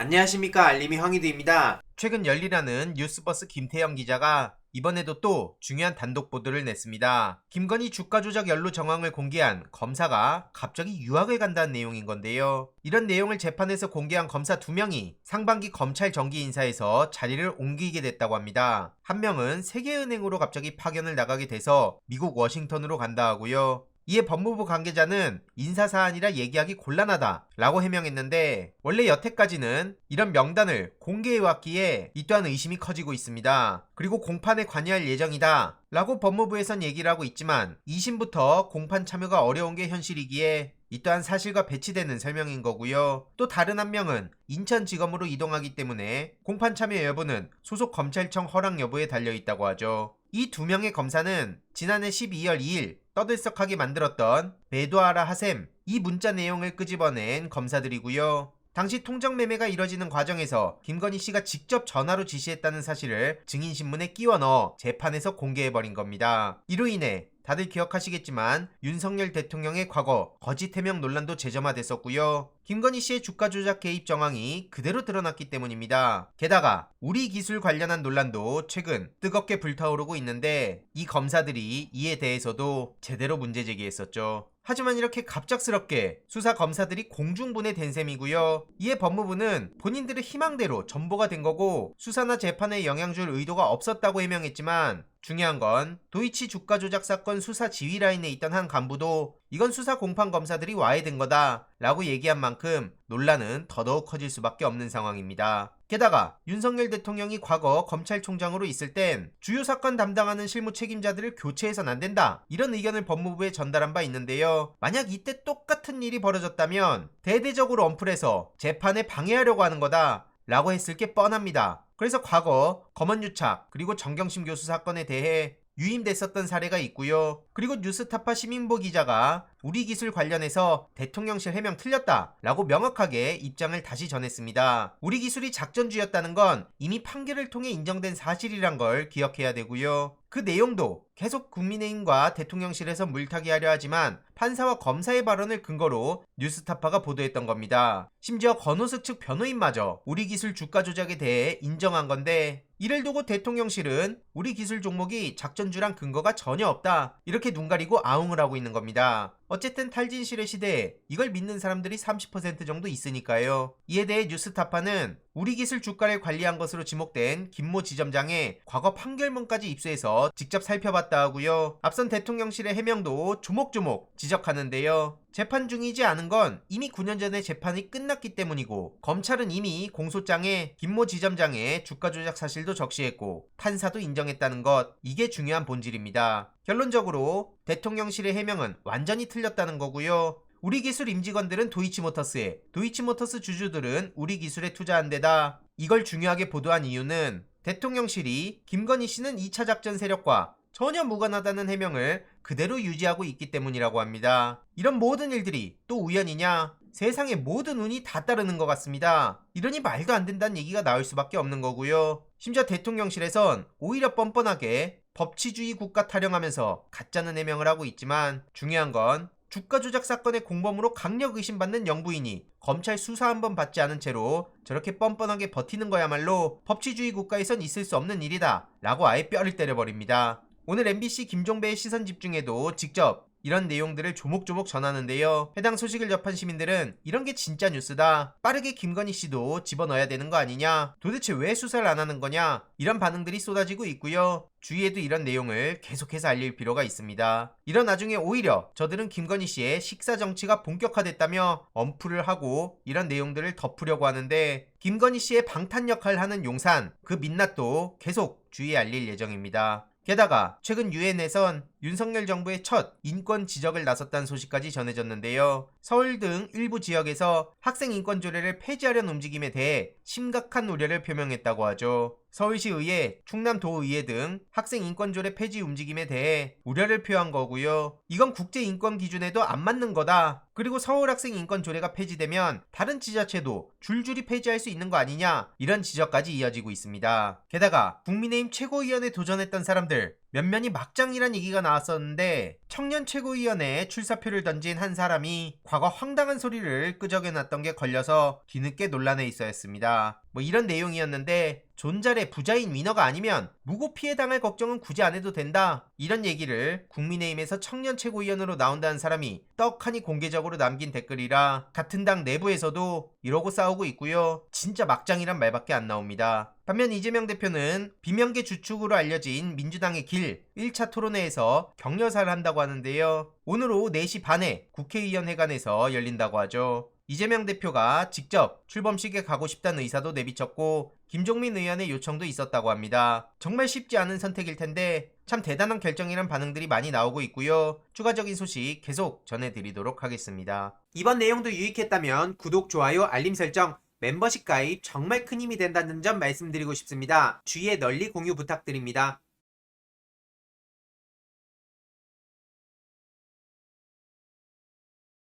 안녕하십니까, 알림이 황희두입니다. 최근 열리라는 뉴스버스 김태형 기자가 이번에도 또 중요한 단독 보도를 냈습니다. 김건희 주가 조작 연루 정황을 공개한 검사가 갑자기 유학을 간다는 내용인 건데요. 이런 내용을 재판에서 공개한 검사 2명이 상반기 검찰 정기 인사에서 자리를 옮기게 됐다고 합니다. 한 명은 세계은행으로 갑자기 파견을 나가게 돼서 미국 워싱턴으로 간다 하고요. 이에 법무부 관계자는 인사사안이라 얘기하기 곤란하다 라고 해명했는데, 원래 여태까지는 이런 명단을 공개해왔기에 이 또한 의심이 커지고 있습니다. 그리고 공판에 관여할 예정이다 라고 법무부에선 얘기를 하고 있지만 2심부터 공판 참여가 어려운 게 현실이기에 이 또한 사실과 배치되는 설명인 거고요. 또 다른 한 명은 인천지검으로 이동하기 때문에 공판 참여 여부는 소속 검찰청 허락 여부에 달려있다고 하죠. 이 2명의 검사는 지난해 12월 2일 떠들썩하게 만들었던 배도하라 하셈 이 문자 내용을 끄집어낸 검사들이고요. 당시 통정매매가 이뤄지는 과정에서 김건희 씨가 직접 전화로 지시했다는 사실을 증인신문에 끼워 넣어 재판에서 공개해버린 겁니다. 이로 인해 다들 기억하시겠지만 윤석열 대통령의 과거 거짓 해명 논란도 재점화됐었고요. 김건희 씨의 주가 조작 개입 정황이 그대로 드러났기 때문입니다. 게다가 우리 기술 관련한 논란도 최근 뜨겁게 불타오르고 있는데, 이 검사들이 이에 대해서도 제대로 문제 제기했었죠. 하지만 이렇게 갑작스럽게 수사 검사들이 공중분해된 셈이고요. 이에 법무부는 본인들의 희망대로 전보가 된 거고 수사나 재판에 영향 줄 의도가 없었다고 해명했지만, 중요한 건 도이치 주가 조작 사건 수사 지휘 라인에 있던 한 간부도 이건 수사 공판 검사들이 와해된 거다 라고 얘기한 만큼 논란은 더더욱 커질 수밖에 없는 상황입니다. 게다가 윤석열 대통령이 과거 검찰총장으로 있을 땐 주요 사건 담당하는 실무 책임자들을 교체해서는 안 된다 이런 의견을 법무부에 전달한 바 있는데요. 만약 이때 똑같은 일이 벌어졌다면 대대적으로 언플해서 재판에 방해하려고 하는 거다 라고 했을 게 뻔합니다. 그래서 과거 검언유착 그리고 정경심 교수 사건에 대해 유임됐었던 사례가 있고요. 그리고 뉴스타파 시민보 기자가 우리 기술 관련해서 대통령실 해명 틀렸다 라고 명확하게 입장을 다시 전했습니다. 우리 기술이 작전주였다는 건 이미 판결을 통해 인정된 사실이란 걸 기억해야 되고요. 그 내용도 계속 국민의힘과 대통령실에서 물타기 하려 하지만 판사와 검사의 발언을 근거로 뉴스타파가 보도했던 겁니다. 심지어 권오숙 측 변호인마저 우리 기술 주가 조작에 대해 인정한 건데, 이를 두고 대통령실은 우리 기술 종목이 작전주란 근거가 전혀 없다 이렇게 눈 가리고 아웅을 하고 있는 겁니다. 어쨌든 탈진실의 시대에 이걸 믿는 사람들이 30% 정도 있으니까요. 이에 대해 뉴스타파는 우리 기술 주가를 관리한 것으로 지목된 김모 지점장의 과거 판결문까지 입수해서 직접 살펴봤다 하고요. 앞선 대통령실의 해명도 조목조목 지적하는데요. 재판 중이지 않은 건 이미 9년 전에 재판이 끝났기 때문이고, 검찰은 이미 공소장에 김모 지점장의 주가 조작 사실도 적시했고 판사도 인정했다는 것, 이게 중요한 본질입니다. 결론적으로 대통령실의 해명은 완전히 틀렸다는 거고요. 우리 기술 임직원들은 도이치모터스에, 도이치모터스 주주들은 우리 기술에 투자한 데다 이걸 중요하게 보도한 이유는 대통령실이 김건희 씨는 2차 작전 세력과 전혀 무관하다는 해명을 그대로 유지하고 있기 때문이라고 합니다. 이런 모든 일들이 또 우연이냐? 세상의 모든 운이 다 따르는 것 같습니다. 이러니 말도 안 된다는 얘기가 나올 수밖에 없는 거고요. 심지어 대통령실에선 오히려 뻔뻔하게 법치주의 국가 타령하면서 가짜는 해명을 하고 있지만, 중요한 건 주가 조작 사건의 공범으로 강력 의심받는 영부인이 검찰 수사 한번 받지 않은 채로 저렇게 뻔뻔하게 버티는 거야말로 법치주의 국가에선 있을 수 없는 일이다 라고 아예 뼈를 때려버립니다. 오늘 MBC 김종배의 시선집중에도 직접 이런 내용들을 조목조목 전하는데요. 해당 소식을 접한 시민들은 이런 게 진짜 뉴스다, 빠르게 김건희 씨도 집어넣어야 되는 거 아니냐, 도대체 왜 수사를 안 하는 거냐, 이런 반응들이 쏟아지고 있고요. 주위에도 이런 내용을 계속해서 알릴 필요가 있습니다. 이런 와중에 오히려 저들은 김건희 씨의 식사 정치가 본격화됐다며 언플을 하고 이런 내용들을 덮으려고 하는데, 김건희 씨의 방탄 역할을 하는 용산, 그 민낯도 계속 주위에 알릴 예정입니다. 게다가 최근 유엔에선 윤석열 정부의 첫 인권 지적을 나섰다는 소식까지 전해졌는데요. 서울 등 일부 지역에서 학생 인권 조례를 폐지하려는 움직임에 대해 심각한 우려를 표명했다고 하죠. 서울시의회, 충남도의회 등 학생 인권 조례 폐지 움직임에 대해 우려를 표한 거고요. 이건 국제 인권 기준에도 안 맞는 거다, 그리고 서울학생 인권조례가 폐지되면 다른 지자체도 줄줄이 폐지할 수 있는 거 아니냐, 이런 지적까지 이어지고 있습니다. 게다가 국민의힘 최고위원에 도전했던 사람들 몇 면이 막장이란 얘기가 나왔었는데, 청년 최고위원회에 출사표를 던진 한 사람이 과거 황당한 소리를 끄적여놨던 게 걸려서 뒤늦게 논란에 있어야 했습니다. 이런 내용이었는데, 존잘의 부자인 위너가 아니면 무고 피해 당할 걱정은 굳이 안 해도 된다, 이런 얘기를 국민의힘에서 청년 최고위원으로 나온다는 사람이 떡하니 공개적으로 남긴 댓글이라 같은 당 내부에서도 이러고 싸우고 있고요. 진짜 막장이란 말밖에 안 나옵니다. 반면 이재명 대표는 비명계 주축으로 알려진 민주당의 길 1차 토론회에서 격려사를 한다고 하는데요. 오늘 오후 4시 반에 국회의원회관에서 열린다고 하죠. 이재명 대표가 직접 출범식에 가고 싶다는 의사도 내비쳤고, 김종민 의원의 요청도 있었다고 합니다. 정말 쉽지 않은 선택일 텐데 참 대단한 결정이란 반응들이 많이 나오고 있고요. 추가적인 소식 계속 전해드리도록 하겠습니다. 이번 내용도 유익했다면 구독, 좋아요, 알림 설정, 멤버십 가입 정말 큰 힘이 된다는 점 말씀드리고 싶습니다. 주위에 널리 공유 부탁드립니다.